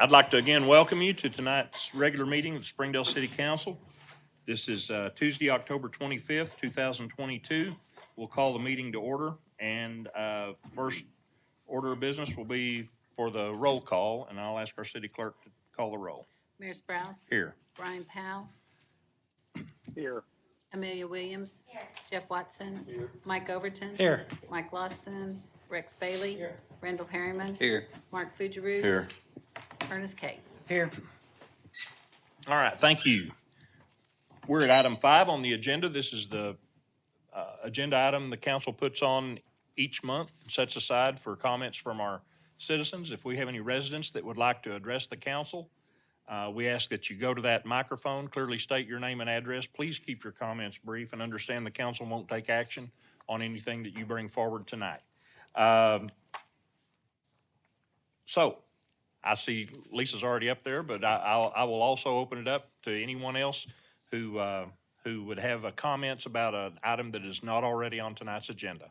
I'd like to again welcome you to tonight's regular meeting of the Springdale City Council. This is Tuesday, October 25th, 2022. We'll call the meeting to order, and first order of business will be for the roll call, and I'll ask our city clerk to call the roll. Mayor Sprouse. Here. Brian Powell. Here. Amelia Williams. Here. Jeff Watson. Here. Mike Overton. Here. Mike Lawson. Rex Bailey. Here. Randall Harriman. Here. Mark Fugierus. Here. Ernest Kate. Here. All right, thank you. We're at item 5 on the agenda. This is the agenda item the council puts on each month, sets aside for comments from our citizens. If we have any residents that would like to address the council, we ask that you go to that microphone, clearly state your name and address. Please keep your comments brief and understand the council won't take action on anything that you bring forward tonight. So I see Lisa's already up there, but I will also open it up to anyone else who would have comments about an item that is not already on tonight's agenda.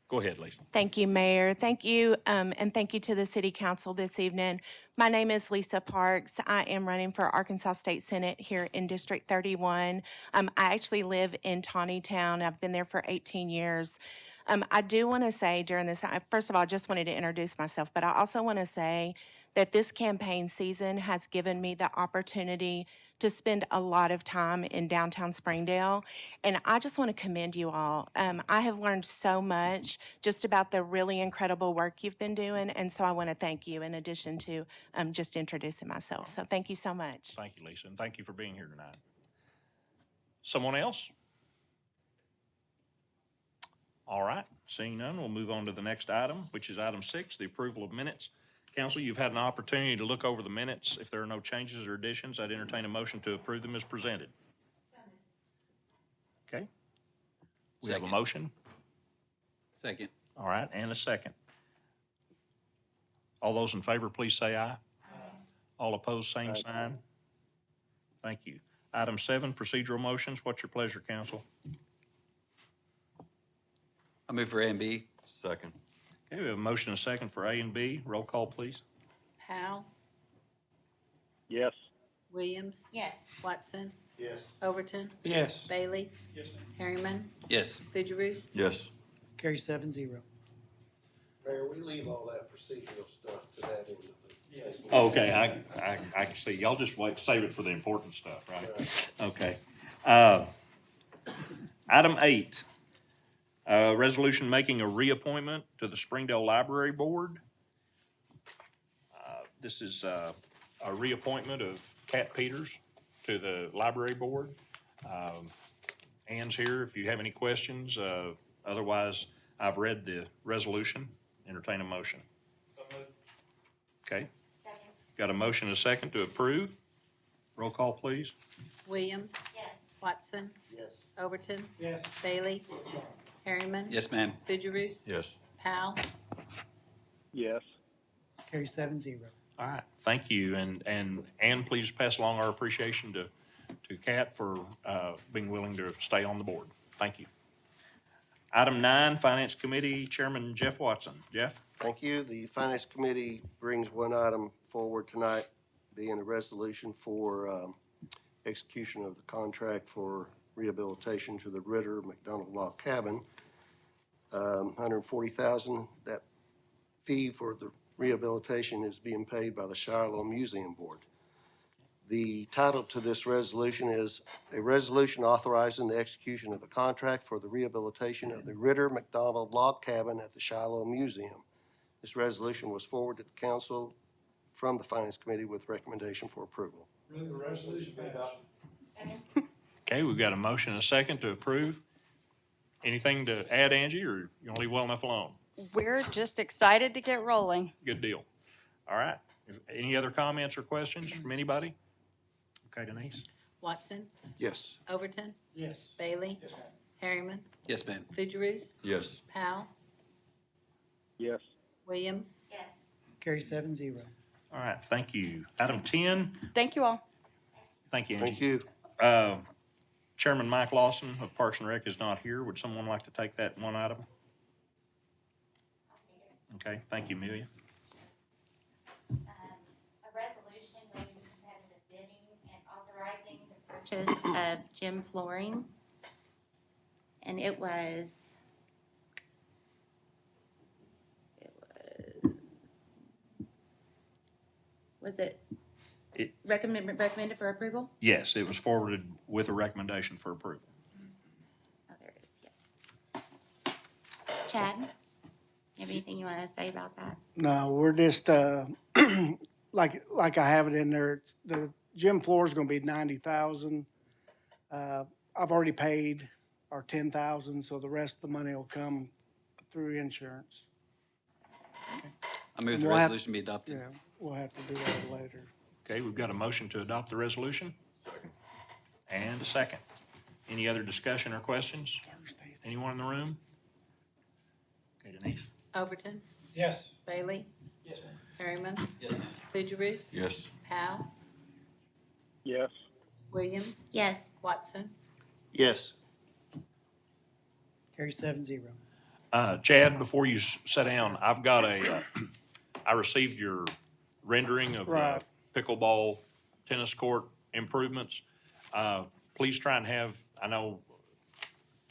Go ahead, Lisa. Thank you, Mayor. Thank you, and thank you to the City Council this evening. My name is Lisa Parks. I am running for Arkansas State Senate here in District 31. I actually live in Tawnytown. I've been there for 18 years. I do want to say during this, first of all, I just wanted to introduce myself, but I also want to say that this campaign season has given me the opportunity to spend a lot of time in downtown Springdale. And I just want to commend you all. I have learned so much just about the really incredible work you've been doing. And so I want to thank you in addition to just introducing myself. So thank you so much. Thank you, Lisa, and thank you for being here tonight. Someone else? All right, seeing none, we'll move on to the next item, which is item 6, the approval of minutes. Council, you've had an opportunity to look over the minutes. If there are no changes or additions, I'd entertain a motion to approve them as presented. Okay. We have a Second. motion. Second. All right, and a second. All those in favor, please say aye. Aye. All opposed, same sign. Thank you. Item 7, procedural motions. What's your pleasure, council? I move for A and B. Second. Okay, we have a motion and a second for A and B. Roll call, please. Powell. Yes. Williams. Yes. Watson. Yes. Overton. Yes. Bailey. Harriman. Yes. Fugierus. Yes. Carry 7-0. Mayor, we leave all that procedural stuff to that end of the. Yes. Okay, I can see. Y'all just wait, save it for the important stuff, right? Okay. Item 8, resolution making a reappointment to the Springdale Library Board. This is a reappointment of Kat Peters to the Library Board. Ann's here if you have any questions. Otherwise, I've read the resolution. Entertain a motion. Okay. Second. Got a motion and a second to approve. Roll call, please. Williams. Yes. Watson. Yes. Overton. Yes. Bailey. Harriman. Yes, ma'am. Fugierus. Yes. Powell. Yes. Carry 7-0. All right, thank you. And please pass along our appreciation to Kat for being willing to stay on the board. Thank you. Item 9, Finance Committee Chairman Jeff Watson. Jeff? Thank you. The Finance Committee brings one item forward tonight, being a resolution for execution of the contract for rehabilitation to the Ritter McDonald Log Cabin. $140,000. That fee for the rehabilitation is being paid by the Shiloh Museum Board. The title to this resolution is a resolution authorizing the execution of a contract for the rehabilitation of the Ritter McDonald Log Cabin at the Shiloh Museum. This resolution was forwarded to council from the Finance Committee with recommendation for approval. Okay, we've got a motion and a second to approve. Anything to add, Angie, or you want to leave well enough alone? We're just excited to get rolling. Good deal. All right. Any other comments or questions from anybody? Okay, Denise? Watson. Yes. Overton. Yes. Bailey. Harriman. Yes, ma'am. Fugierus. Yes. Powell. Yes. Williams. Yes. Carry 7-0. All right, thank you. Item 10, Thank you all. thank you, Angie. Thank you. Chairman Mike Lawson of Parks and Rec is not here. Would someone like to take that one item? Okay, thank you, Amelia. A resolution purchase of gym flooring. And it was it It- recommended for approval? Yes, it was forwarded with a recommendation for approval. Oh, there it is, yes. Chad, you have anything you want to say about that? No, we're just, like I have it in there, the gym floor is gonna be 90,000. I've already paid our 10,000, so the rest of the money will come through insurance. I move And the we'll have- resolution be adopted. Yeah, we'll have to do that later. Okay, we've got a motion to adopt the resolution. And a second. Any other discussion or questions? Anyone in the room? Okay, Denise? Overton, Yes. Bailey, Yes. Harriman, Yes. Fugierus. Yes. Powell, Yes. Williams, Yes. Watson. Yes. Carries 7-0. Chad, before you sit down, I've got I received your rendering of Right. pickleball tennis court improvements. Please try and have, I know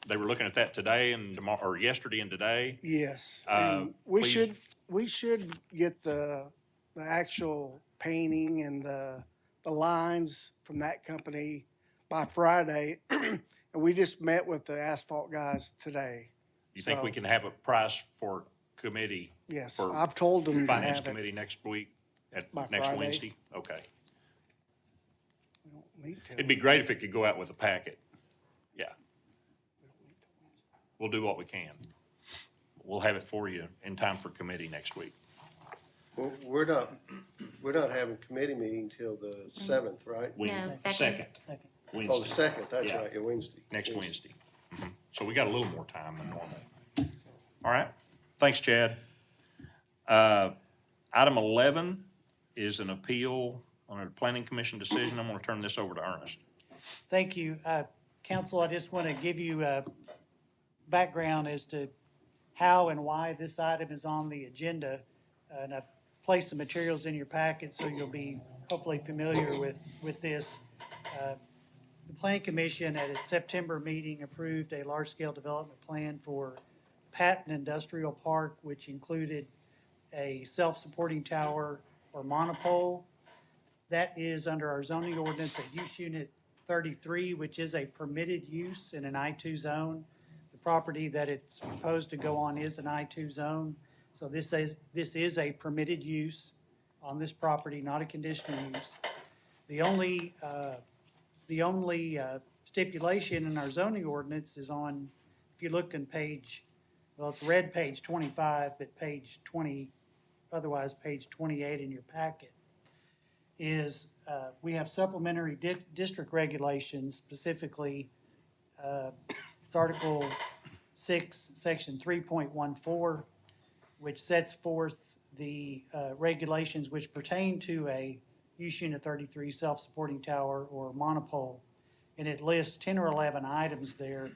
they were looking at that today and tomorrow, or yesterday and today. Yes, Uh, and please- we should get the actual painting and the lines from that company by Friday. And we just met with the asphalt guys today. You think we So- can have a price for committee, Yes, For I've told them to finance have it. committee next week, By next Friday. Wednesday? Okay. We don't need to. It'd be great if it could go out with a packet. Yeah. We'll do what we can. We'll have it for you in time for committee next week. Well, we're not having committee meeting till the 7th, right? Wednesday. second. Second, Second. Oh, the Wednesday, 2nd, that's Yeah. right, yeah, Wednesday. next Wednesday. Mhm. So we got a little more time than normal. All right. Thanks, Chad. Item 11 is an appeal on a planning commission decision. I'm going to turn this over to Ernest. Thank you. Council, I just want to give you a background as to how and why this item is on the agenda. And I've placed some materials in your packet, so you'll be hopefully familiar with this. The Planning Commission at its September meeting approved a large-scale development plan for Patton Industrial Park, which included a self-supporting tower or monopole. That is under our zoning ordinance at use unit 33, which is a permitted use in an I-2 zone. The property that it's proposed to go on is an I-2 zone. So this is a permitted use on this property, not a conditional use. The only stipulation in our zoning ordinance is on, if you look on page, well, it's red page 25, but page 20, otherwise page 28 in your packet, is we have supplementary district regulations, specifically, it's Article 6, Section 3.14, which sets forth the regulations which pertain to a use unit 33 self-supporting tower or monopole. And it lists 10 or 11 items there,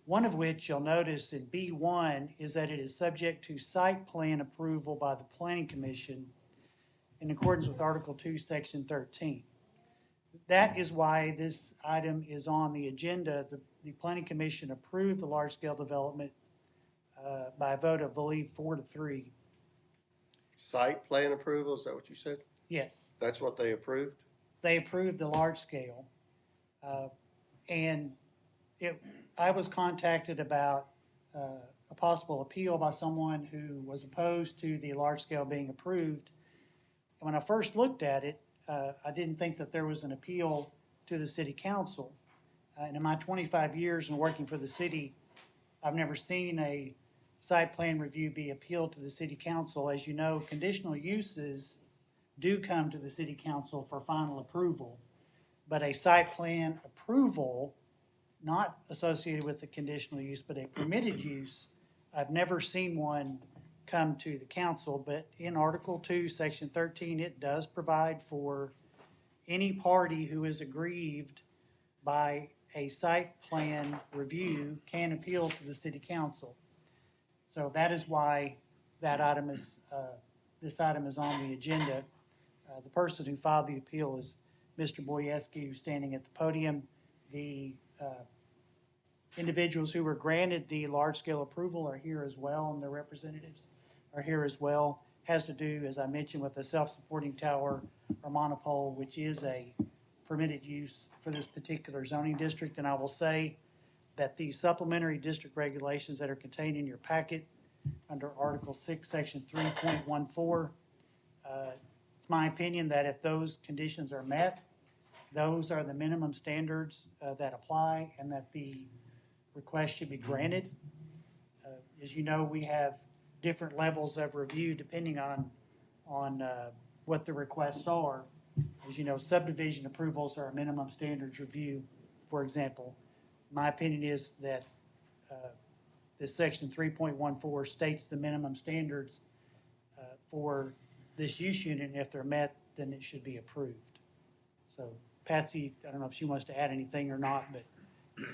one of which you'll notice in B1 is that it is subject to site plan approval by the Planning Commission in accordance with Article 2, Section 13. That is why this item is on the agenda. The Planning Commission approved the large-scale development by a vote of, I believe, 4-3. Site plan approval, is that what you said? Yes. That's what they approved? They approved the large scale. And I was contacted about a possible appeal by someone who was opposed to the large scale being approved. And when I first looked at it, I didn't think that there was an appeal to the city council. And in my 25 years in working for the city, I've never seen a site plan review be appealed to the city council. As you know, conditional uses do come to the city council for final approval. But a site plan approval, not associated with the conditional use, but a permitted use, I've never seen one come to the council. But in Article 2, Section 13, it does provide for any party who is aggrieved by a site plan review can appeal to the city council. So that is why that item is, this item is on the agenda. The person who filed the appeal is Mr. Boyeski, who's standing at the podium. The individuals who were granted the large-scale approval are here as well, and their representatives are here as well. Has to do, as I mentioned, with the self-supporting tower or monopole, which is a permitted use for this particular zoning district. And I will say that the supplementary district regulations that are contained in your packet under Article 6, Section 3.14, it's my opinion that if those conditions are met, those are the minimum standards that apply, and that the request should be granted. As you know, we have different levels of review depending on what the requests are. As you know, subdivision approvals are a minimum standards review, for example. My opinion is that this section 3.14 states the minimum standards for this use unit, and if they're met, then it should be approved. So Patsy, I don't know if she wants to add anything or not,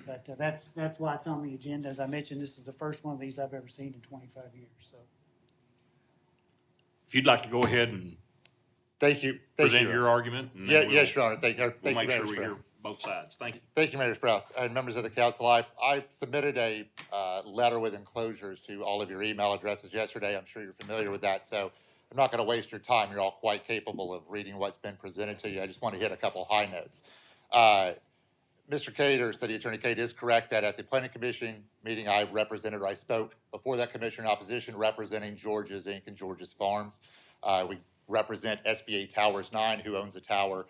but that's why it's on the agenda. As I mentioned, this is the first one of these I've ever seen in 25 years, so. If you'd like to go ahead and Thank you. present your argument. and then Yeah, we'll- yes, Your Honor. Thank you. We'll Thank you, make Mayor sure we hear Sprouse. both sides. Thank you. Thank you, Mayor Sprouse, and members of the council. I submitted a letter with enclosures to all of your email addresses yesterday. I'm sure you're familiar with that, so I'm not going to waste your time. You're all quite capable of reading what's been presented to you. I just want to hit a couple high notes. Mr. Cade, or City Attorney Cade, is correct that at the Planning Commission meeting I represented, or I spoke before that commission in opposition, representing George's Inc. and George's Farms. We represent SBA Towers 9, who owns a tower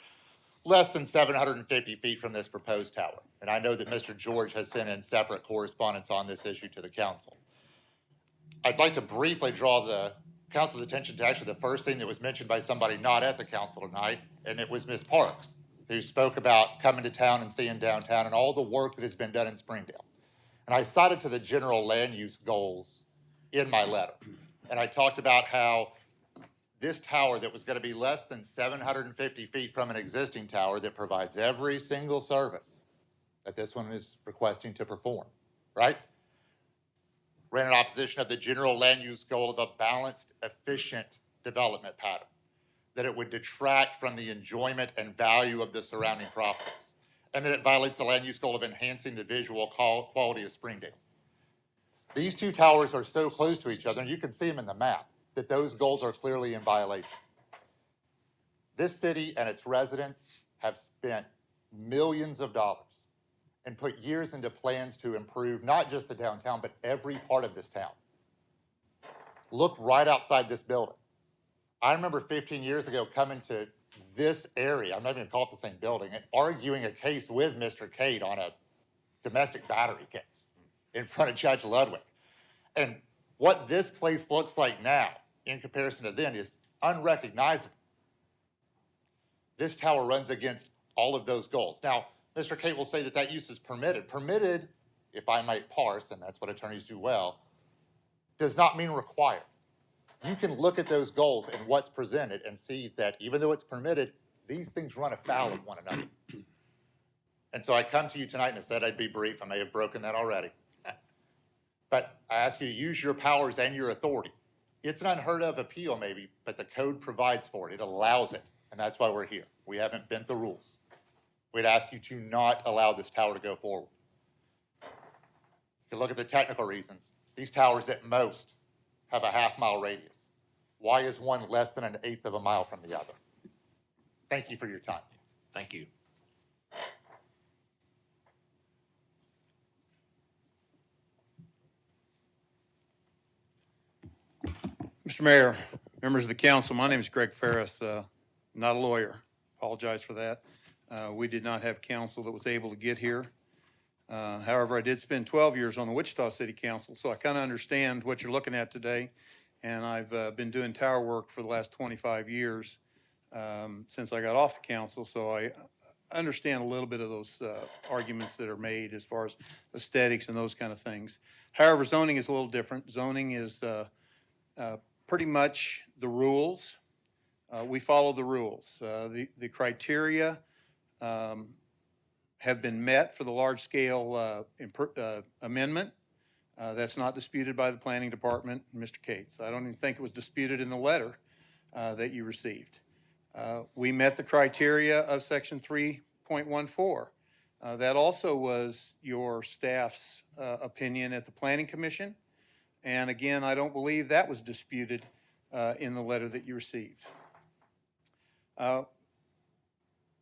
less than 750 feet from this proposed tower. And I know that Mr. George has sent in separate correspondence on this issue to the council. I'd like to briefly draw the council's attention to actually the first thing that was mentioned by somebody not at the council tonight, and it was Ms. Parks, who spoke about coming to town and seeing downtown and all the work that has been done in Springdale. And I cited to the general land use goals in my letter. And I talked about how this tower that was going to be less than 750 feet from an existing tower that provides every single service that this one is requesting to perform, right? Ran in opposition of the general land use goal of a balanced, efficient development pattern, that it would detract from the enjoyment and value of the surrounding properties, and that it violates the land use goal of enhancing the visual quality of Springdale. These two towers are so close to each other, and you can see them in the map, that those goals are clearly in violation. This city and its residents have spent millions of dollars and put years into plans to improve not just the downtown, but every part of this town. Look right outside this building. I remember 15 years ago coming to this area, I'm not even gonna call it the same building, and arguing a case with Mr. Cade on a domestic battery case in front of Judge Ludwig. And what this place looks like now in comparison to then is unrecognizable. This tower runs against all of those goals. Now, Mr. Cade will say that that use is permitted. Permitted, if I might parse, and that's what attorneys do well, does not mean required. You can look at those goals and what's presented and see that even though it's permitted, these things run afoul of one another. And so I come to you tonight and I said I'd be brief. I may have broken that already. But I ask you to use your powers and your authority. It's an unheard of appeal maybe, but the code provides for it. It allows it. And that's why we're here. We haven't bent the rules. We'd ask you to not allow this tower to go forward. You can look at the technical reasons. These towers at most have a half-mile radius. Why is one less than an eighth of a mile from the other? Thank you for your time. Thank you. Mr. Mayor, members of the council, my name is Greg Ferris, not a lawyer. Apologize for that. We did not have counsel that was able to get here. However, I did spend 12 years on the Wichita City Council, so I kind of understand what you're looking at today. And I've been doing tower work for the last 25 years since I got off the council, so I understand a little bit of those arguments that are made as far as aesthetics and those kind of things. However, zoning is a little different. Zoning is pretty much the rules. We follow the rules. The criteria have been met for the large-scale amendment. That's not disputed by the planning department, Mr. Cates. I don't even think it was disputed in the letter that you received. We met the criteria of section 3.14. That also was your staff's opinion at the Planning Commission. And again, I don't believe that was disputed in the letter that you received. The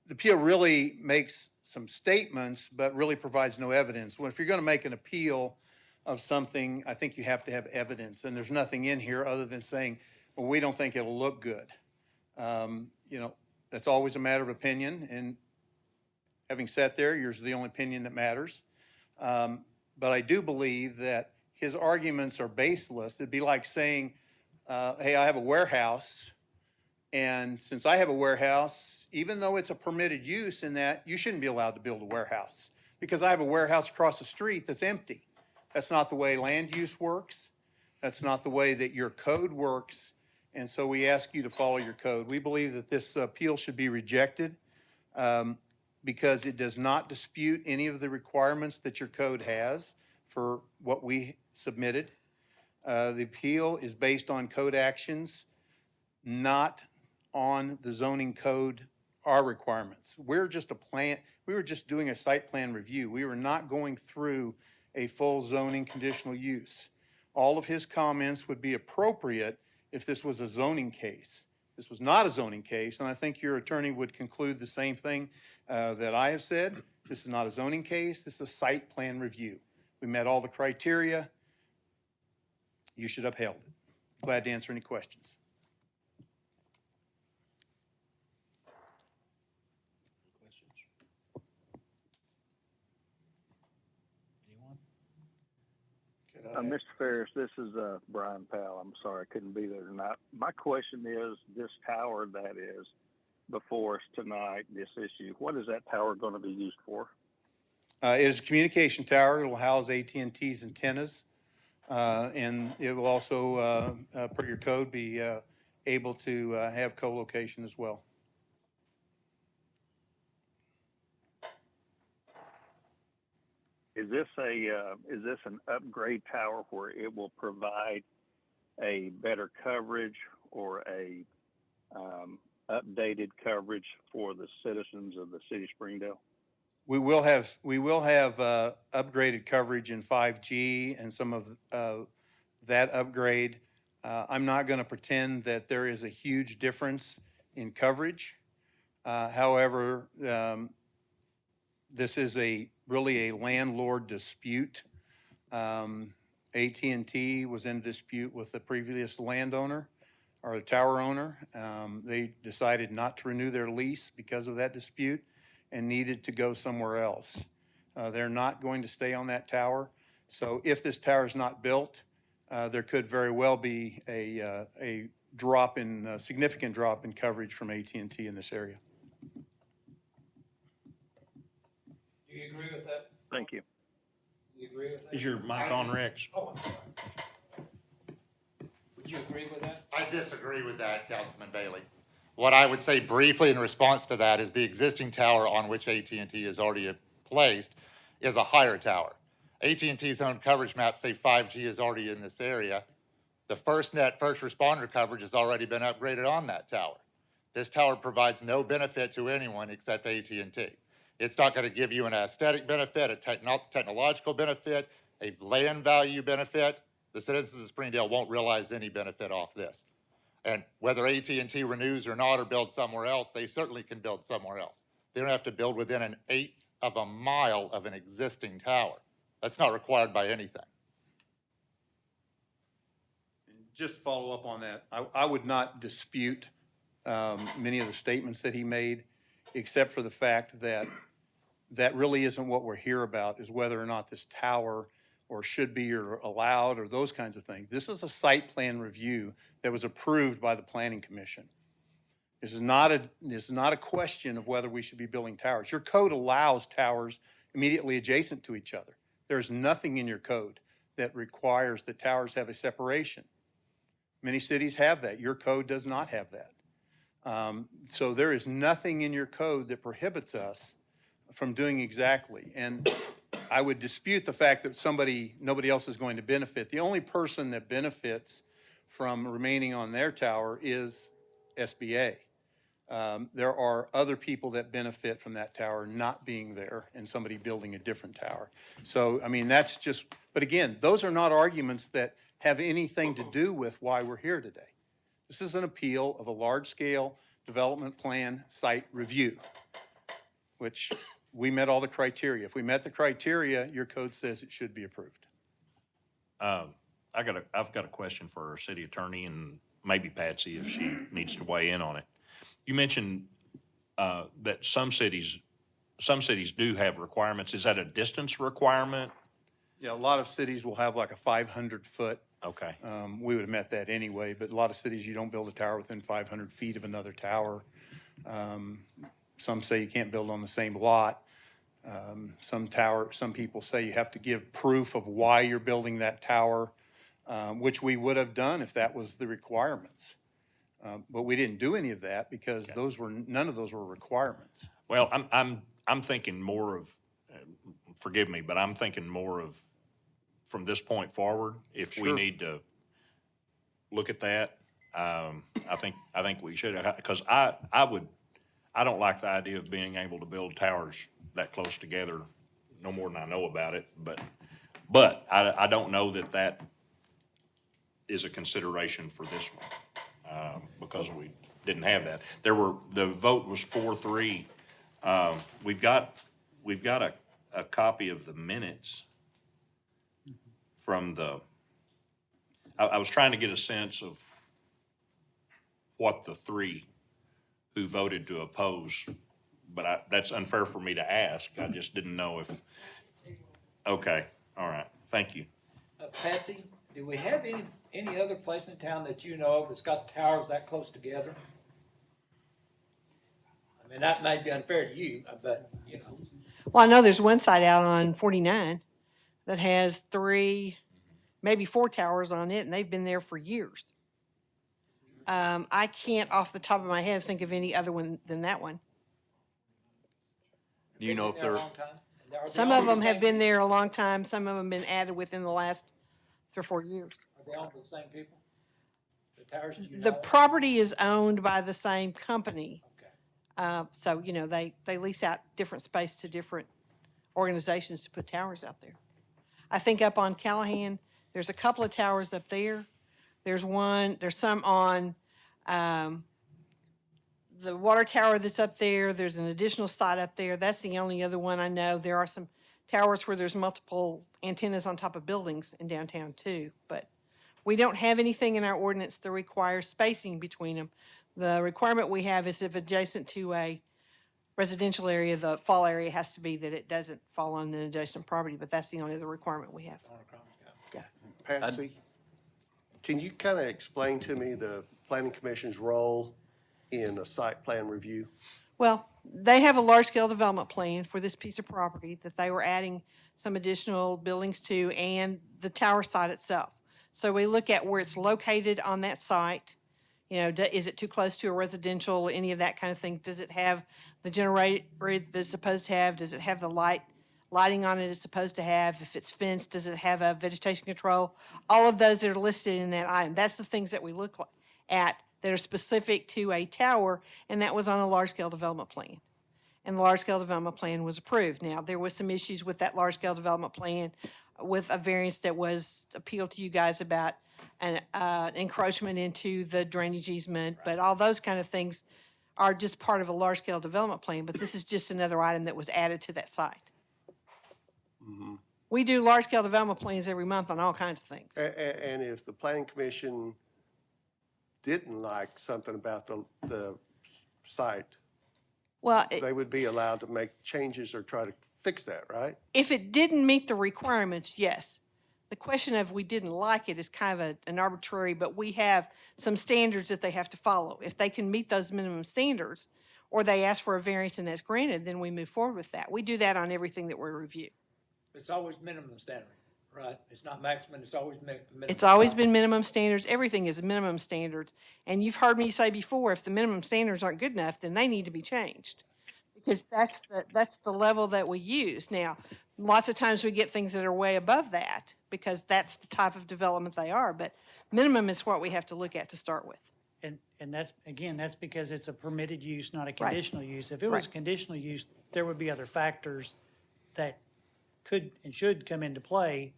appeal really makes some statements, but really provides no evidence. Well, if you're going to make an appeal of something, I think you have to have evidence. And there's nothing in here other than saying, well, we don't think it'll look good. You know, that's always a matter of opinion. And having sat there, yours is the only opinion that matters. But I do believe that his arguments are baseless. It'd be like saying, hey, I have a warehouse, and since I have a warehouse, even though it's a permitted use in that, you shouldn't be allowed to build a warehouse because I have a warehouse across the street that's empty. That's not the way land use works. That's not the way that your code works. And so we ask you to follow your code. We believe that this appeal should be rejected because it does not dispute any of the requirements that your code has for what we submitted. The appeal is based on code actions, not on the zoning code, our requirements. We were just doing a site plan review. We were not going through a full zoning conditional use. All of his comments would be appropriate if this was a zoning case. This was not a zoning case, and I think your attorney would conclude the same thing that I have said. This is not a zoning case. This is a site plan review. We met all the criteria. You should upheld it. Glad to answer any questions. Questions? Anyone? Mr. Ferris, this is Brian Powell. I'm sorry I couldn't be there tonight. My question is, this tower that is before us tonight, this issue, what is that tower going to be used for? It is a communication tower. It will house AT&T's antennas, and it will also, per your code, be able to have co-location as well. Is this an upgrade tower where it will provide a better coverage or a updated coverage for the citizens of the city of Springdale? We will have upgraded coverage in 5G and some of that upgrade. I'm not going to pretend that there is a huge difference in coverage. However, this is really a landlord dispute. AT&T was in a dispute with the previous landowner or the tower owner. They decided not to renew their lease because of that dispute and needed to go somewhere else. They're not going to stay on that tower. So if this tower is not built, there could very well be a significant drop in coverage from AT&T in this area. Do you agree with that? Thank you. Do you agree with that? Is your mic on, Rex? Oh, I'm sorry. Would you agree with that? I disagree with that, Councilman Bailey. What I would say briefly in response to that is the existing tower on which AT&T is already placed is a higher tower. AT&T's own coverage maps say 5G is already in this area. The FirstNet first responder coverage has already been upgraded on that tower. This tower provides no benefit to anyone except AT&T. It's not going to give you an aesthetic benefit, a technological benefit, a land value benefit. The citizens of Springdale won't realize any benefit off this. And whether AT&T renews or not or builds somewhere else, they certainly can build somewhere else. They don't have to build within an eighth of a mile of an existing tower. That's not required by anything. Just to follow up on that, I would not dispute many of the statements that he made, except for the fact that that really isn't what we're here about, is whether or not this tower or should be or allowed or those kinds of things. This is a site plan review that was approved by the Planning Commission. This is not a question of whether we should be building towers. Your code allows towers immediately adjacent to each other. There's nothing in your code that requires that towers have a separation. Many cities have that. Your code does not have that. So there is nothing in your code that prohibits us from doing exactly. And I would dispute the fact that nobody else is going to benefit. The only person that benefits from remaining on their tower is SBA. There are other people that benefit from that tower not being there and somebody building a different tower. So, I mean, that's just, but again, those are not arguments that have anything to do with why we're here today. This is an appeal of a large-scale development plan site review, which we met all the criteria. If we met the criteria, your code says it should be approved. I've got a question for our city attorney and maybe Patsy if she needs to weigh in on it. You mentioned that some cities do have requirements. Is that a distance requirement? Yeah, a lot of cities will have like a 500-foot. Okay. We would have met that anyway, but a lot of cities, you don't build a tower within 500 feet of another tower. Some say you can't build on the same lot. Some people say you have to give proof of why you're building that tower, which we would have done if that was the requirements. But we didn't do any of that because none of those were requirements. Well, I'm thinking more of, forgive me, but I'm thinking more of from this point forward, if we Sure. need to look at that, I think we should, because I don't like the idea of being able to build towers that close together, no more than I know about it, but I don't know that is a consideration for this one, because we didn't have that. The vote was 4-3. We've got a copy of the minutes from I was trying to get a sense of what the three who voted to oppose, but that's unfair for me to ask. I just didn't know if, okay, all right, thank you. Patsy, do we have any other place in town that you know of that's got towers that close together? I mean, that may be unfair to you, but, you know. Well, I know there's one site out on 49 that has 3, maybe 4 towers on it, and they've been there for years. I can't, off the top of my head, think of any other one than that one. Do you know if Been there a they're, long time? Are they Some all of the them have same been people? there a long time, some of them been added within the last 3 or 4 years. Are they owned by the same people? The towers, do you The know? property is owned by the same company. Okay. So, you know, they lease out different space to different organizations to put towers out there. I think up on Callahan, there's a couple of towers up there. There's some on the water tower that's up there. There's an additional site up there. That's the only other one I know. There are some towers where there's multiple antennas on top of buildings in downtown too. But we don't have anything in our ordinance that requires spacing between them. The requirement we have is if adjacent to a residential area, the fall area has to be that it doesn't fall on an adjacent property, but that's the only other requirement we have. Patsy, can you kind of explain to me the planning commission's role in a site plan review? Well, they have a large-scale development plan for this piece of property that they were adding some additional buildings to and the tower site itself. So we look at where it's located on that site. You know, is it too close to a residential, any of that kind of thing? Does it have the generator that it's supposed to have? Does it have the lighting on it it's supposed to have? If it's fenced, does it have a vegetation control? All of those that are listed in that item. That's the things that we look at that are specific to a tower, and that was on a large-scale development plan. And the large-scale development plan was approved. Now, there was some issues with that large-scale development plan with a variance that was appealed to you guys about an encroachment into the drainage easement, but all those kind of things are just part of a large-scale development plan, but this is just another item that was added to that site. We do large-scale development plans every month on all kinds of things. And if the planning commission didn't like something about the site, Well, they would be allowed to make changes or try to fix that, right? if it didn't meet the requirements, yes. The question of we didn't like it is kind of an arbitrary, but we have some standards that they have to follow. If they can meet those minimum standards, or they ask for a variance and that's granted, then we move forward with that. We do that on everything that we review. It's always minimum standard, right? It's not maximum, it's always minimum. It's always been minimum standards. Everything is minimum standards. And you've heard me say before, if the minimum standards aren't good enough, then they need to be changed. Because that's the level that we use. Now, lots of times we get things that are way above that because that's the type of development they are. But minimum is what we have to look at to start with. And that's, again, that's because it's a permitted use, not a conditional use. If it was a Right. conditional use, there would be other factors that could and should come into play.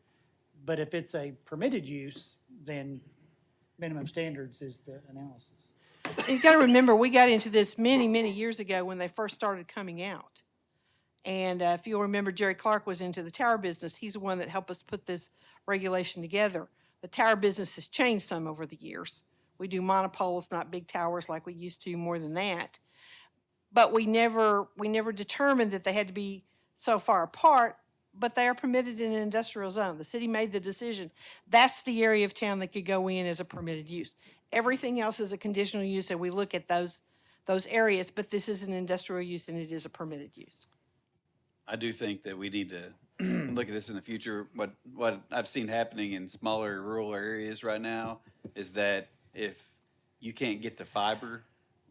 But if it's a permitted use, then minimum standards is the analysis. You got to remember, we got into this many, many years ago when they first started coming out. And if you'll remember, Jerry Clark was into the tower business. He's the one that helped us put this regulation together. The tower business has changed some over the years. We do monopoles, not big towers like we used to, more than that. But we never determined that they had to be so far apart, but they are permitted in an industrial zone. The city made the decision. That's the area of town that could go in as a permitted use. Everything else is a conditional use, and we look at those areas, but this is an industrial use and it is a permitted use. I do think that we need to look at this in the future. What I've seen happening in smaller rural areas right now is that if you can't get to fiber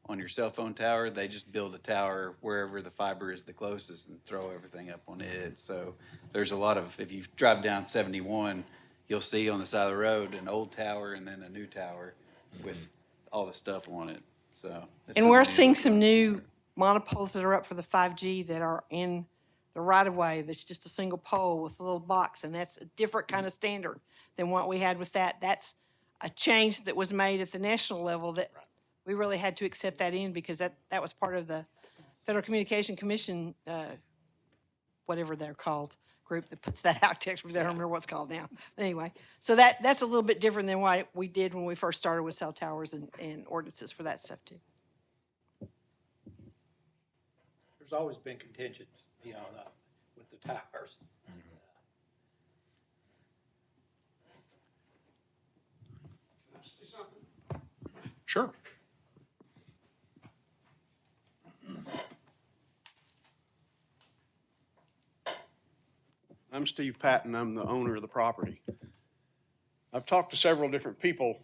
on your cell phone tower, they just build a tower wherever the fiber is the closest and throw everything up on it. So there's a lot of, if you drive down 71, you'll see on the side of the road an old tower and then a new tower with all the stuff on it. So. it's And we're something- seeing some new monopoles that are up for the 5G that are in the right of way. That's just a single pole with a little box, and that's a different kind of standard than what we had with that. That's a change that was made at the national level that we really had to accept that in because that was part of the Federal Communication Commission, whatever they're called, group that puts that out. I don't remember what's called now. But anyway, so that's a little bit different than what we did when we first started with cell towers and ordinances for that stuff too. There's always been contingents beyond that with the towers. Sure. I'm Steve Patton. I'm the owner of the property. I've talked to several different people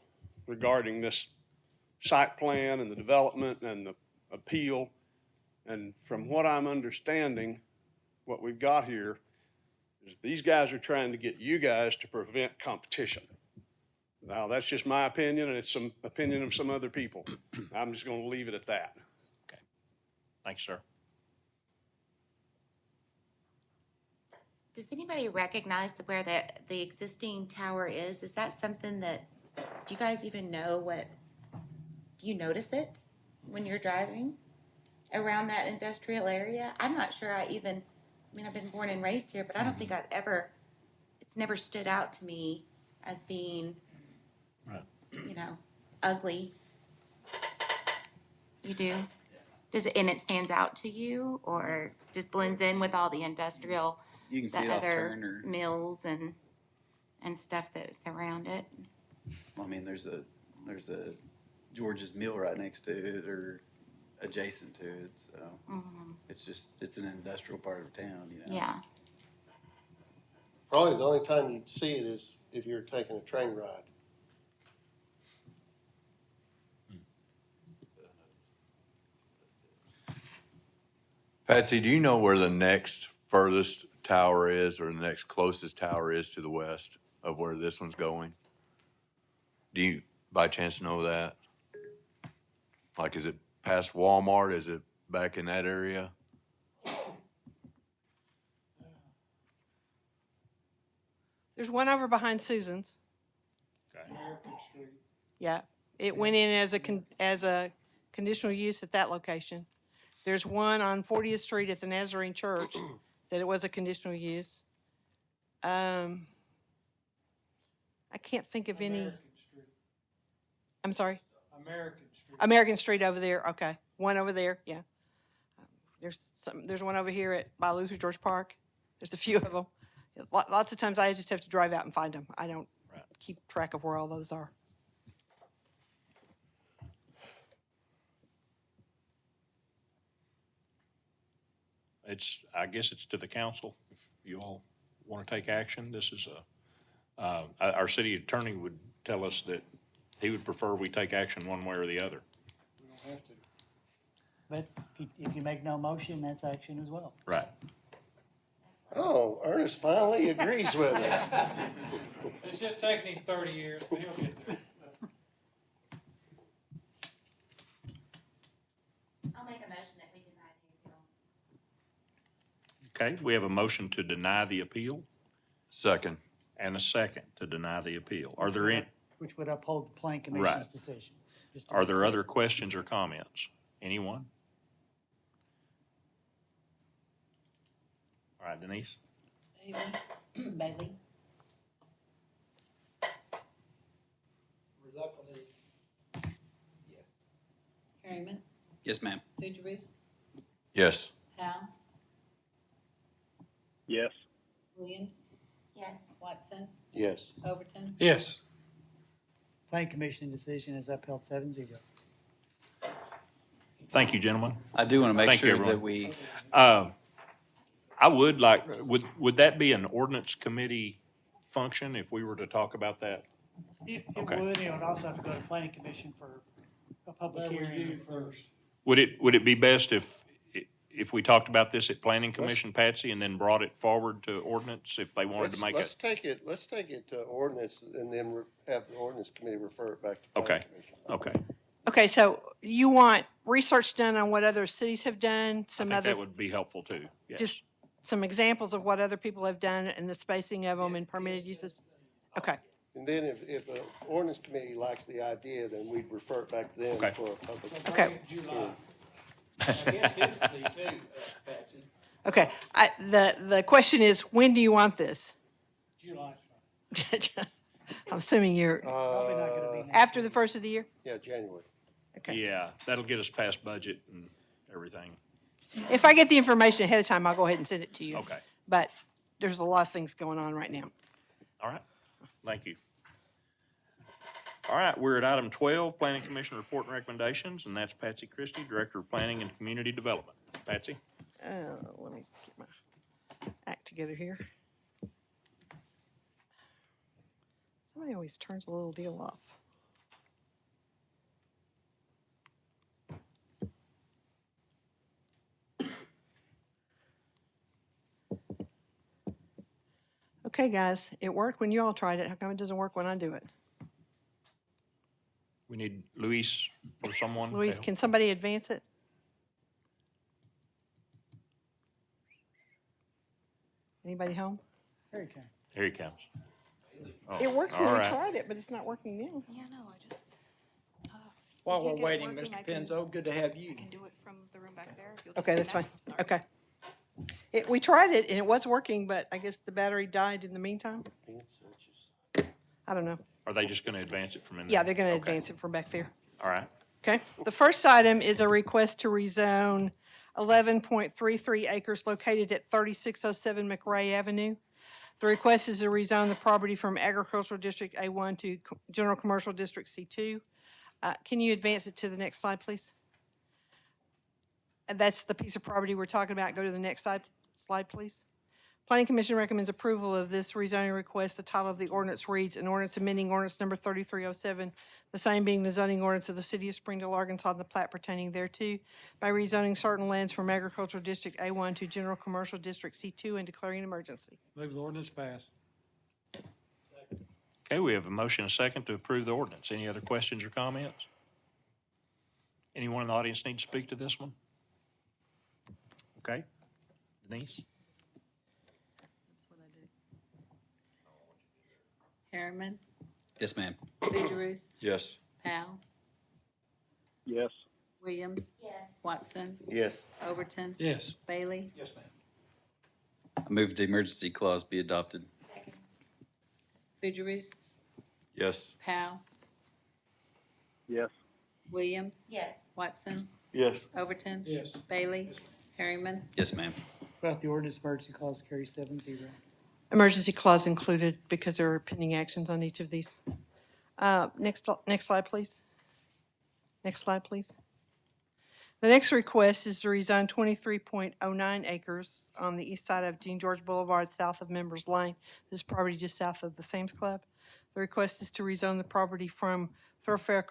regarding this site plan and the development and the appeal. And from what I'm understanding, what we've got here is these guys are trying to get you guys to prevent competition. Now, that's just my opinion, and it's some opinion of some other people. I'm just going to leave it at that. Okay. Thanks, sir. Does anybody recognize where the existing tower is? Is that something that, do you guys even know do you notice it when you're driving around that industrial area? I'm not sure I've been born and raised here, but I don't think it's never stood out to me as being, ugly. You do? And it stands out to you or just blends in with all the industrial? You can The see it off other Turner. mills and stuff that surround it. I mean, there's a George's Mill right next to it or adjacent to it, so it's an industrial part of town, Yeah. Probably the only time you'd see it is if you're taking a train ride. Patsy, do you know where the next furthest tower is or the next closest tower is to the west of where this one's going? Do you by chance know that? Like, is it past Walmart? Is it back in that area? There's one over behind Susan's. Yeah, it went in as a conditional use at that location. There's one on 40th Street at the Nazarene Church that it was a conditional use. I can't think of any. I'm sorry? American Street over there, okay. One over there, yeah. There's one over here by Luther George Park. There's a few of them. Lots of times I just have to drive out and find them. I don't keep track of where all those are. I guess it's to the council. If you all want to take action, this is our city attorney would tell us that he would prefer we take action one way or the other. We don't have to. But if you make no motion, that's action as well. Right. Oh, Ernest finally agrees with us. It's just taken him 30 years, but he'll get there. Okay, we have a motion to deny the appeal Second. and a second to deny the appeal. Are there any, Which would uphold the planning commission's Right. decision. just to are be there clear. other questions or comments? Anyone? All right, Denise? Bailey? Reluctantly, yes. Harriman? Yes, ma'am. Fugierus? Yes. Powell? Yes. Williams? Yes. Watson? Yes. Overton? Yes. Planning commission decision is upheld 7-0. Thank you, gentlemen. I do want to make Thank you, sure that everyone. we, I would like, would that be an ordinance committee function if we were to talk about that? It Okay. would, it would also have to go to planning commission for a public That review hearing. first. Would it be best if we talked about this at planning commission, Patsy, and then brought it forward to ordinance if they wanted to make Let's it? let's take it to ordinance and then have the ordinance committee refer it back to planning Okay. commission. Okay, Okay, so you want research done on what other cities have done, I some think other, that would be helpful too, yes. just some examples of what other people have done and the spacing of them and permitted uses? Okay, And then if the ordinance committee likes the idea, then we'd refer it back to them Okay. for a public. okay, July. I guess history too, Patsy. okay. The question is, when do you want this? July. I'm assuming you're Probably not gonna be next after the week. first of the year? Yeah, January. Okay. Yeah, that'll get us past budget and everything. If I get the information ahead of time, I'll go ahead and send it to you. Okay, But there's a lot of things going on right now. all right, thank you. All right, we're at item 12, Planning Commission Report and Recommendations, and that's Patsy Christie, Director of Planning and Community Development. Patsy? Let me get my act together here. Somebody always turns a little deal off. Okay, guys, it worked when you all tried it. How come it doesn't work when I do it? We need Luis or someone. to Luis, help. can somebody advance it? Anybody home? Very kind. Here he comes. Oh, It worked when all we right. tried it, but it's not working now. Yeah, no, I just, While If you we're get it waiting, working, Mr. I can- Penzo, good to have you. do it from the room back there. If you'll just Okay, sit that's fine. next. All right. Okay. We tried it and it was working, but I guess the battery died in the meantime. I don't know. Are they just going to advance it from in there? Yeah, they're gonna Okay. advance it from back there. All right. Okay. The first item is a request to rezone 11.33 acres located at 3607 McRae Avenue. The request is to rezone the property from Agricultural District A1 to General Commercial District C2. Can you advance it to the next slide, please? And that's the piece of property we're talking about. Go to the next slide, please. Planning Commission recommends approval of this rezoning request. The title of the ordinance reads, an ordinance amending ordinance number 3307, the same being the zoning ordinance of the city of Springdale, Arkansas, and the plat pertaining thereto, by rezoning certain lands from Agricultural District A1 to General Commercial District C2 and declaring an emergency. Move the ordinance pass. Okay, we have a motion and a second to approve the ordinance. Any other questions or comments? Anyone in the audience need to speak to this one? Okay. Denise? Harriman? Yes, ma'am. Fugierus? Yes. Powell? Yes. Williams? Yes. Watson? Yes. Overton? Yes. Bailey? Yes, ma'am. I move the emergency clause be adopted. Second. Fugierus? Yes. Powell? Yes. Williams? Yes. Watson? Yes. Overton? Yes. Bailey? Harriman? Yes, ma'am. Without the ordinance, emergency clause carries 7-0. Emergency clause included because there are pending actions on each of these. Next slide, please. Next slide, please. The next request is to rezone 23.09 acres on the east side of Jean George Boulevard, south of Members Lane. This is property just south of the Sam's Club. The request is to rezone the property from Thoroughfare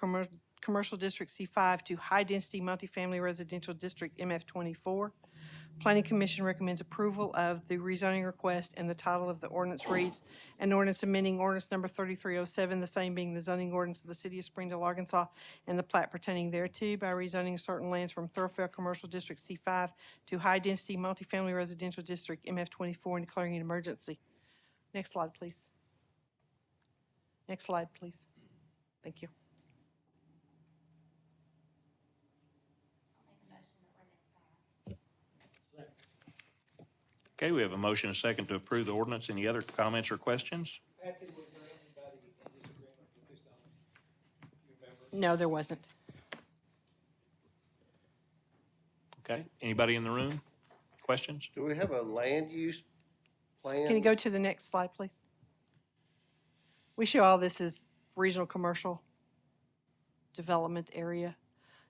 Commercial District C5 to High Density Multifamily Residential District MF24. Planning Commission recommends approval of the rezoning request, and the title of the ordinance reads, an ordinance amending ordinance number 3307, the same being the zoning ordinance of the city of Springdale, Arkansas, and the plat pertaining thereto by rezoning certain lands from thoroughfare commercial district C5 to high-density multifamily residential district MF24 and declaring an emergency. Next slide, please. Next slide, please. Thank you. Okay, we have a motion and a second to approve the ordinance. Any other comments or questions? Patsy, was there anybody in disagreement with this on? You remember? No, there wasn't. Okay, anybody in the room? Questions? Do we have a land use plan? Can you go to the next slide, please? We show all this as regional commercial development area.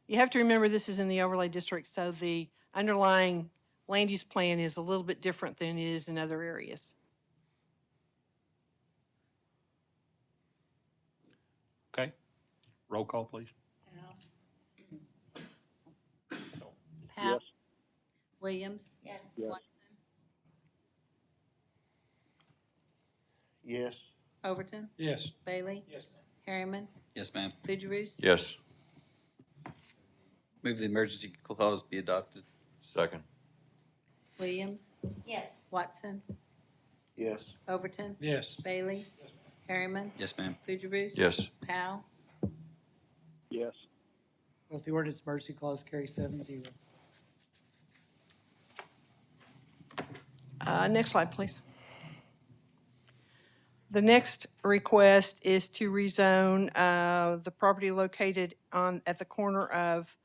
You have to remember this is in the overlay district, so the underlying land use plan is a little bit different than it is in other areas. Okay, roll call, please. Powell. Yes. Williams. Yes. Yes. Watson. Yes. Overton. Yes. Bailey. Yes, ma'am. Harriman. Yes, ma'am. Fugierus. Yes. Move the emergency clause be adopted. Second. Williams. Yes. Watson. Yes. Overton. Yes. Bailey. Harriman. Yes, ma'am. Fugierus. Yes. Powell. Yes. With the ordinance emergency clause carries 7-0. Next slide, please. The next request is to rezone the property located at the corner of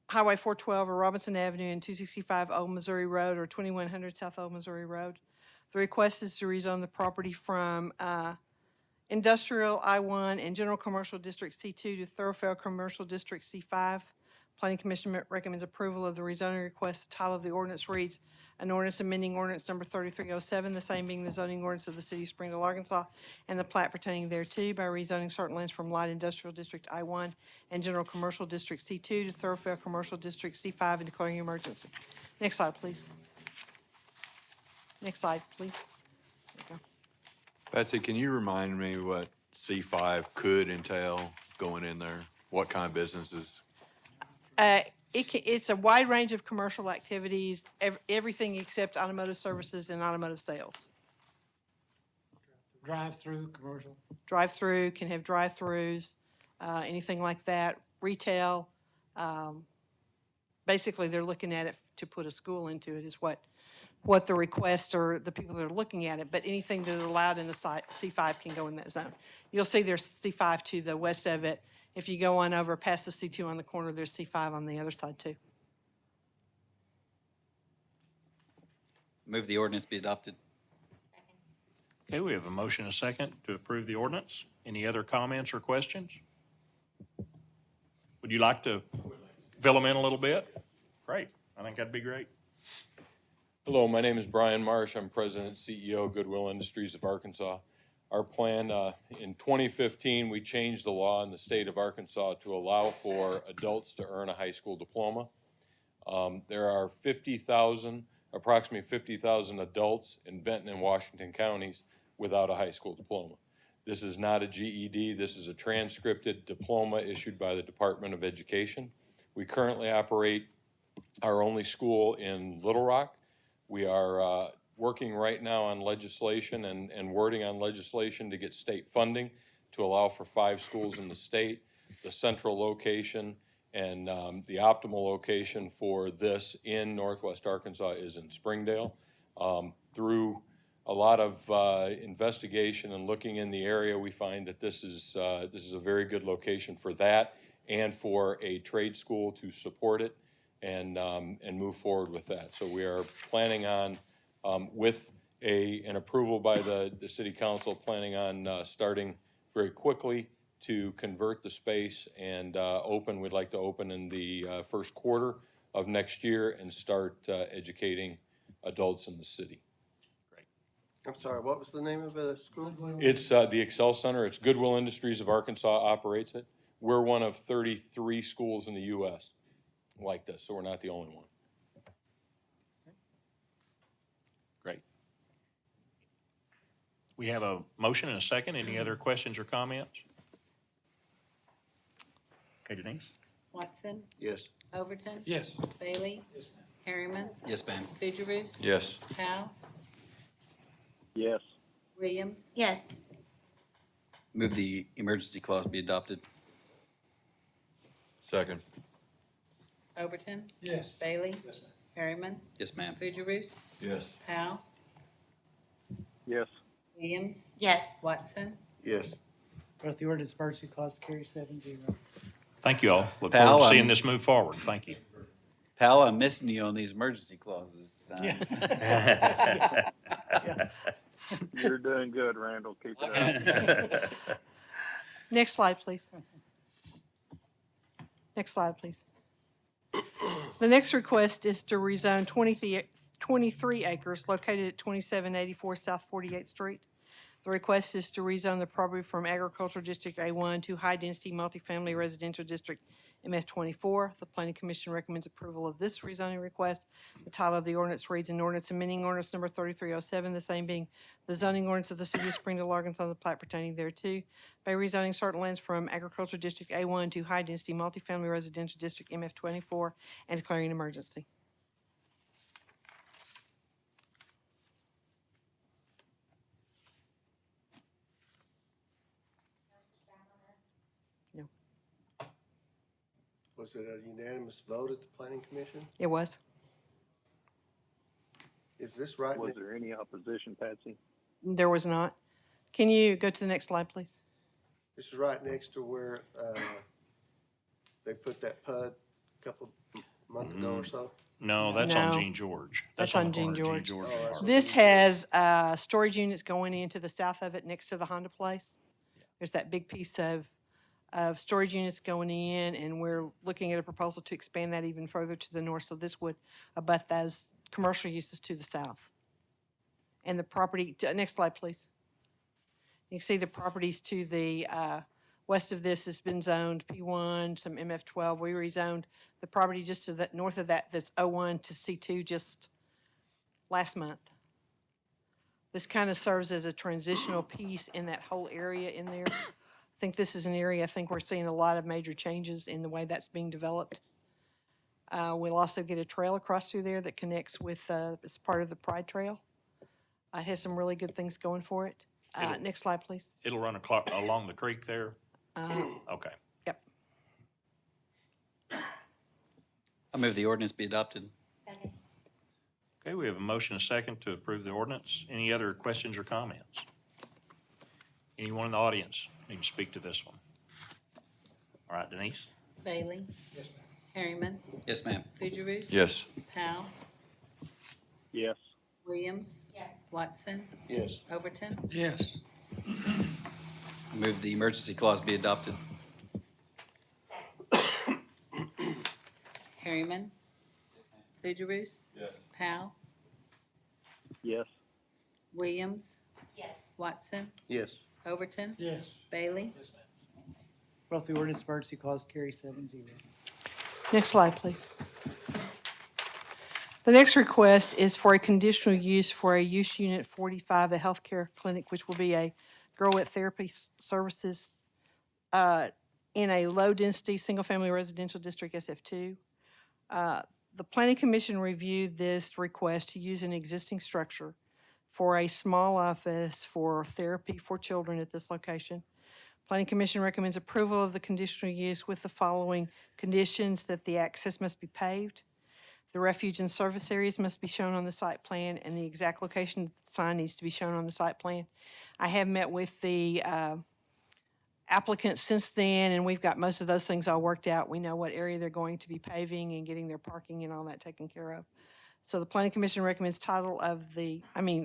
Highway 412 or Robinson Avenue and 265 Old Missouri Road or 2100 South Old Missouri Road. The request is to rezone the property from Industrial I-1 and General Commercial District C2 to Thoroughfare Commercial District C5. Planning Commission recommends approval of the rezoning request. The title of the ordinance reads, an ordinance amending ordinance number 3307, the same being the zoning ordinance of the city of Springdale, Arkansas, and the plat pertaining thereto by rezoning certain lands from Light Industrial District I-1 and General Commercial District C2 to Thoroughfare Commercial District C5 and declaring an emergency. Next slide, please. Next slide, please. There you go. Patsy, can you remind me what C5 could entail going in there? What kind of businesses? It's a wide range of commercial activities, everything except automotive services and automotive sales. Drive-through commercial. Drive-through, can have drive-throughs, anything like that, retail. Basically, they're looking at it to put a school into it is what the request or the people that are looking at it, but anything that is allowed in the site, C5 can go in that zone. You'll see there's C5 to the west of it. If you go on over past the C2 on the corner, there's C5 on the other side too. Move the ordinance be adopted. Okay, we have a motion and a second to approve the ordinance. Any other comments or questions? Would you like to fill them in a little bit? Great, I think that'd be great. Hello, my name is Brian Marsh. I'm President and CEO of Goodwill Industries of Arkansas. Our plan, in 2015, we changed the law in the state of Arkansas to allow for adults to earn a high school diploma. There are approximately 50,000 adults in Benton and Washington counties without a high school diploma. This is not a GED. This is a transcripted diploma issued by the Department of Education. We currently operate our only school in Little Rock. We are working right now on legislation and wording on legislation to get state funding to allow for 5 schools in the state. The central location and the optimal location for this in Northwest Arkansas is in Springdale. Through a lot of investigation and looking in the area, we find that this is a very good location for that and for a trade school to support it and move forward with that. So we are planning on, with an approval by the City Council, planning on starting very quickly to convert the space and we'd like to open in the first quarter of next year and start educating adults in the city. I'm sorry, what was the name of the school? It's the Excel Center. It's Goodwill Industries of Arkansas operates it. We're one of 33 schools in the U.S. like this, so we're not the only one. We have a motion and a second. Any other questions or comments? Okay, Denise? Watson, Yes. Overton. Yes. Bailey. Harriman, Yes, ma'am. Fugierus. Yes. Powell, Yes. Williams. Yes. Move the emergency clause be adopted. Second. Overton, Yes. Bailey. Yes, ma'am. Harriman, Yes, ma'am. Fugierus. Yes. Powell, Yes. Williams, Yes. Watson. Yes. Both the ordinance emergency clause carry 7-0. Thank you all. Look Pal, forward to seeing I'm- this move forward. Thank you. Pal, I'm missing you on these emergency clauses. You're doing good, Randall. Keep it up. Next slide, please. Next slide, please. The next request is to rezone 23 acres located at 2784 South 48th Street. The request is to rezone the property from Agricultural District A1 to High Density Multifamily Residential District MS24. The Planning Commission recommends approval of this rezoning request. The title of the ordinance reads, an ordinance amending ordinance number 3307, the same being the zoning ordinance of the city of Springdale, Arkansas, the plat pertaining thereto, by rezoning certain lands from Agricultural District A1 to High Density Multifamily Residential District MF24 and declaring an emergency. Was it a unanimous vote at the planning commission? It was. Is this right? Was there any opposition, Patsy? There was not. Can you go to the next slide, please? This is right next to where, they put that PUD a couple months ago or so? No, that's on No. Gene George. That's on on the Gene corner of George. and Oh, that's Harvard. This has storage units going into the south of it next to the Honda place. There's that big piece of storage units going in, and we're looking at a proposal to expand that even further to the north. So this would abut those commercial uses to the south. And the property, next slide, please. You can see the properties to the west of this has been zoned P1, some MF12. We rezoned the property just to the north of that, that's O1 to C2 just last month. This kind of serves as a transitional piece in that whole area in there. I think this is an area, I think we're seeing a lot of major changes in the way that's being developed. We'll also get a trail across through there that connects with, as part of the Pride Trail. It has some really good things going for it. Next slide, please. It'll run along the creek there? Okay. Yep. I move the ordinance be adopted. Okay, we have a motion and a second to approve the ordinance. Any other questions or comments? Anyone in the audience need to speak to this one? All right, Denise? Bailey. Yes, ma'am. Harriman, Yes, ma'am. Fugierus. Yes. Powell, Yes. Williams. Watson, Yes. Overton. Yes. I move the emergency clause be adopted. Harriman. Fugierus. Yes. Powell, Yes. Williams. Watson, Yes. Overton. Yes. Bailey. Yes, ma'am. Both the ordinance emergency clause carry 7-0. Next slide, please. The next request is for a conditional use for a use unit 45, a healthcare clinic, which will be a Grow It Therapy Services in a low-density, single-family residential district, SF2. The Planning Commission reviewed this request to use an existing structure for a small office for therapy for children at this location. Planning Commission recommends approval of the conditional use with the following conditions: that the access must be paved, the refuge and service areas must be shown on the site plan, and the exact location of the sign needs to be shown on the site plan. I have met with the applicant since then, and we've got most of those things all worked out. We know what area they're going to be paving and getting their parking and all that taken care of. So the Planning Commission recommends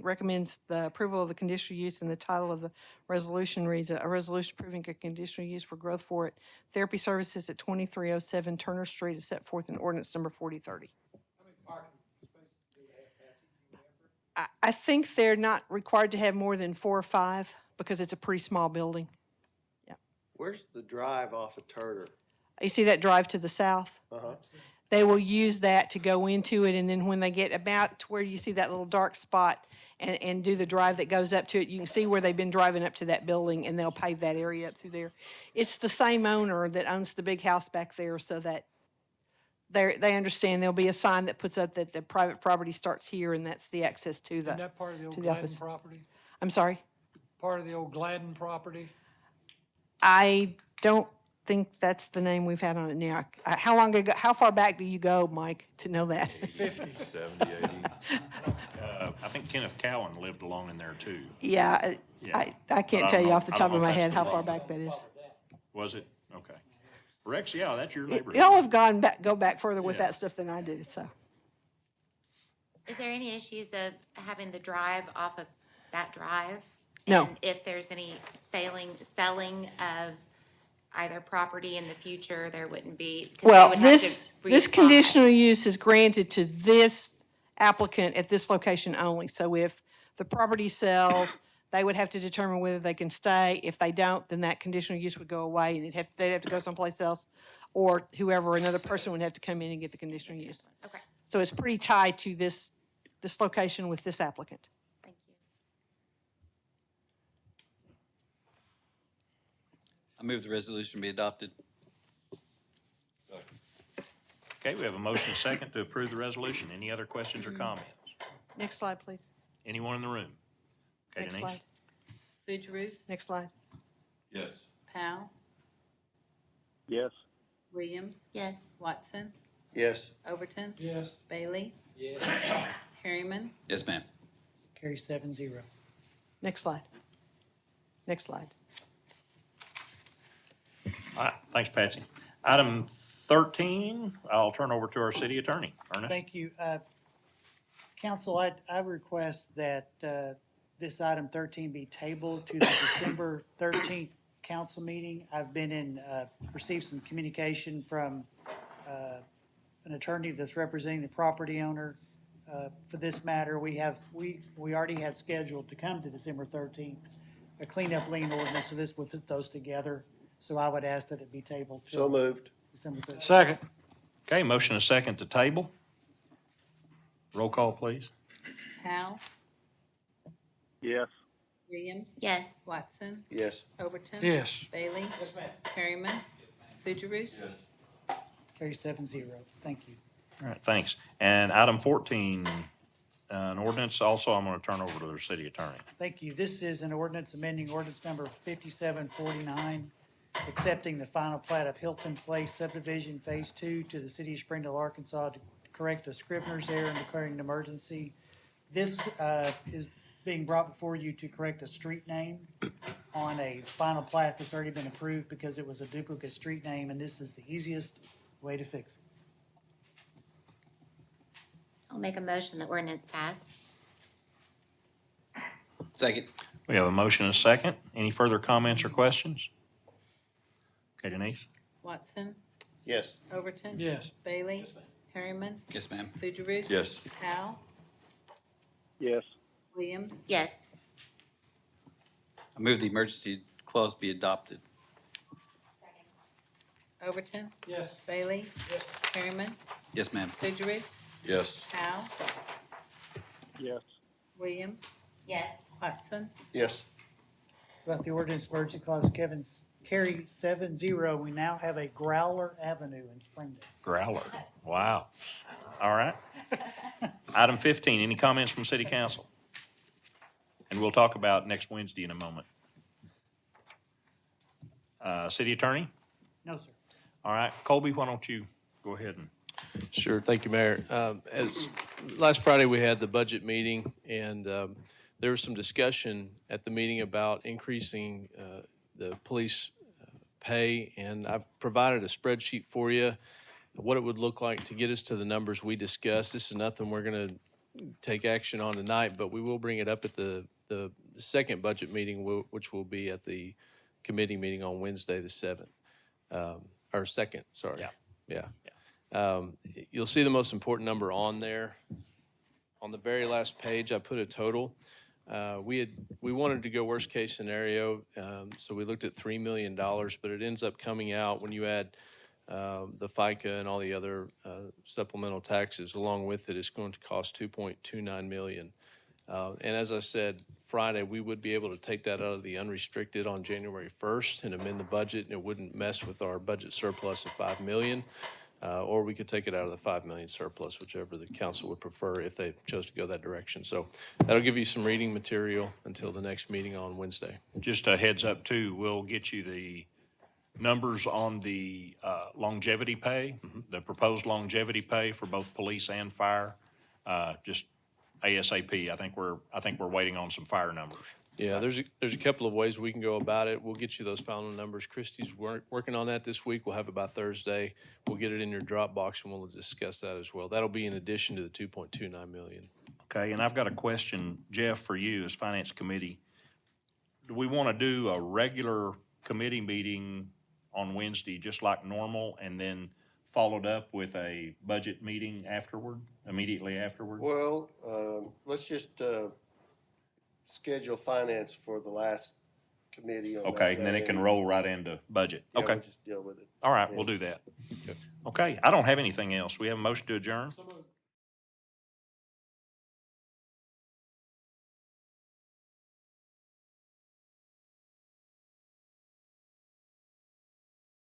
recommends the approval of the conditional use, and the title of the resolution reads, a resolution approving a conditional use for Growth For It Therapy Services at 2307 Turner Street, as set forth in ordinance number 4030. I think they're not required to have more than 4 or 5 because it's a pretty small building. Where's the drive off of Turner? You see that drive to the south? Uh-huh. They will use that to go into it, and then when they get about to where you see that little dark spot and do the drive that goes up to it. You can see where they've been driving up to that building, and they'll pave that area up through there. It's the same owner that owns the big house back there, so that they understand there'll be a sign that puts up that the private property starts here, and that's the access to the, Isn't that part of the old to the Gladden office. property? I'm sorry? Part of the old Gladden property? I don't think that's the name we've had on it now. How long ago, how far back do you go, Mike, to know that? 50. 70, 80. I think Kenneth Cowan lived along in there too. Yeah, Yeah. I can't But I tell don't you know- off the I don't top know of if my that's head the how one. far back that is. Was it? Okay. Rex, yeah, that's your neighborhood. Y'all have go back further with Yeah. that stuff than I do, so. Is there any issues of having the drive off of that drive? No. And if there's any selling of either property in the future, there wouldn't be? 'Cause they Well, would have to this reapply. conditional use is granted to this applicant at this location only. So if the property sells, they would have to determine whether they can stay. If they don't, then that conditional use would go away and they'd have to go someplace else. Or whoever, another person would have to come in and get the conditional use. Okay, So it's pretty tied to this location with this applicant. thank you. I move the resolution be adopted. Okay, we have a motion second to approve the resolution. Any other questions or comments? Next slide, please. Anyone in the room? Okay, Next Denise? slide. Fugierus, Next slide. Yes. Powell, Yes. Williams, Yes. Watson, Yes. Overton, Yes. Bailey, Yeah. Harriman, Yes, ma'am. Carry 7-0. Next slide. Next slide. All right, thanks, Patsy. Item 13, I'll turn over to our city attorney, Ernest. Thank you. Council, I request that this item 13 be tabled to the December 13th council meeting. I've been received some communication from an attorney that's representing the property owner for this matter. We already had scheduled to come to December 13th, a cleanup lien ordinance, so this would put those together. So I would ask that it be tabled So till moved. December 13th. Second. Okay, motion and second to table. Roll call, please. Powell, Yes. Williams. Yes. Watson, Yes. Overton. Yes. Bailey. Yes, ma'am. Harriman. Fugierus. Carry 7-0. Thank you. All right, thanks. And item 14, an ordinance, also I'm going to turn over to the city attorney. Thank you. This is an ordinance amending ordinance number 5749, accepting the final plat of Hilton Place subdivision Phase 2 to the city of Springdale, Arkansas to correct a scrivener's error and declaring an emergency. This is being brought before you to correct a street name on a final plat that's already been approved because it was a duplicate street name, and this is the easiest way to fix it. I'll make a motion that ordinance pass. Second. We have a motion and a second. Any further comments or questions? Okay, Denise? Watson, Yes. Overton. Yes. Bailey. Harriman. Yes, ma'am. Fugierus. Yes. Powell, Yes. Williams. Yes. I move the emergency clause be adopted. Overton. Yes. Bailey. Harriman. Yes, ma'am. Fugierus. Yes. Powell, Yes. Williams, Yes. Watson. Yes. About the ordinance emergency clause, carry 7-0. We now have a Growler Avenue in Springdale. Growler. Wow. All right. Item 15, any comments from city council? And we'll talk about next Wednesday in a moment. City attorney? No, sir. All right, Colby, why don't you go ahead and, Sure, thank you, Mayor. As last Friday, we had the budget meeting, and there was some discussion at the meeting about increasing the police pay, and I've provided a spreadsheet for you, what it would look like to get us to the numbers we discussed. This is nothing we're going to take action on tonight, but we will bring it up at the second budget meeting, which will be at the committee meeting on Wednesday, the 7th, or 2nd, sorry. Yeah. You'll see the most important number on there. On the very last page, I put a total. We wanted to go worst case scenario, so we looked at $3 million, but it ends up coming out when you add the FICA and all the other supplemental taxes along with it, it's going to cost $2.29 million. And as I said, Friday, we would be able to take that out of the unrestricted on January 1st and amend the budget, and it wouldn't mess with our budget surplus of 5 million. Or we could take it out of the 5 million surplus, whichever the council would prefer if they chose to go that direction. So that'll give you some reading material until the next meeting on Wednesday. Just a heads up too, we'll get you the numbers on the longevity pay, the proposed longevity pay for both police and fire, just ASAP. I think we're waiting on some fire numbers. Yeah, there's a couple of ways we can go about it. We'll get you those final numbers. Christie's working on that this week. We'll have it by Thursday. We'll get it in your Dropbox and we'll discuss that as well. That'll be in addition to the 2.29 million. Okay, and I've got a question, Jeff, for you as Finance Committee. Do we want to do a regular committee meeting on Wednesday, just like normal, and then followed up with a budget meeting afterward, immediately afterward? Well, let's just schedule finance for the last committee on that Okay, and then day, it can roll right into budget. Yeah, Okay, we'll just deal with it. all right, then. we'll do that. Okay, I don't have anything else. We have a motion to adjourn?